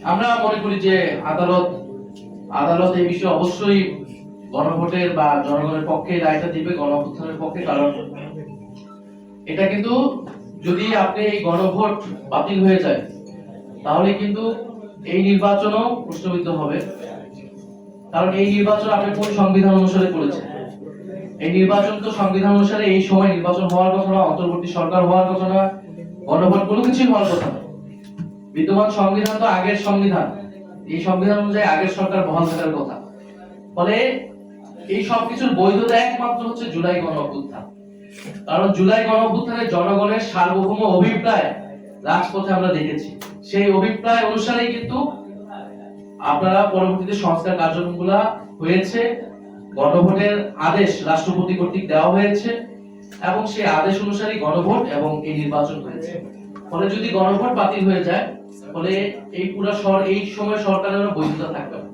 আমরা মনে করি যে আদালত আদালত এই বিষয়ে অবশ্যই গণভোটের বা জনগণের পক্ষে রায়টা দিবে, গণঅভ্যুত্থানের পক্ষে। কারণ এটা কিন্তু, যদি আপনি এই গণভোট বাতিল হয়ে যায় তাহলে কিন্তু এই নির্বাচনও প্রশ্নবিদ্ধ হবে। কারণ এই নির্বাচন আপনি কোন সংবিধান অনুসারে করেছেন? এই নির্বাচন তো সংবিধান অনুসারে এই সময় নির্বাচন হওয়ার কথা না, অন্তর্বর্তী সরকার হওয়ার কথা না, গণভোট কোনো কিছুই হওয়ার কথা না। বিদ্যমান সংবিধান তো আগের সংবিধান, এই সংবিধান অনুযায়ী আগের সরকার বহাল থাকার কথা। ফলে এই সবকিছুর বৈধতা একমাত্র হচ্ছে জুলাই গণঅভ্যুত্থান। কারণ জুলাই গণঅভ্যুত্থানে জনগণের সার্বভৌম অভিপ্রায় রাজপথে আমরা দেখেছি। সেই অভিপ্রায় অনুসারেই কিন্তু আপনারা পরবর্তীতে সংস্কার কার্যক্রমগুলা হয়েছে, গণভোটের আদেশ রাষ্ট্রপতি কর্তৃক দেওয়া হয়েছে এবং সেই আদেশ অনুসারে গণভোট এবং এই নির্বাচন হয়েছে। ফলে যদি গণভোট বাতিল হয়ে যায়, ফলে এই পুরো এই সময় সরকারের বৈধতা থাকবে না।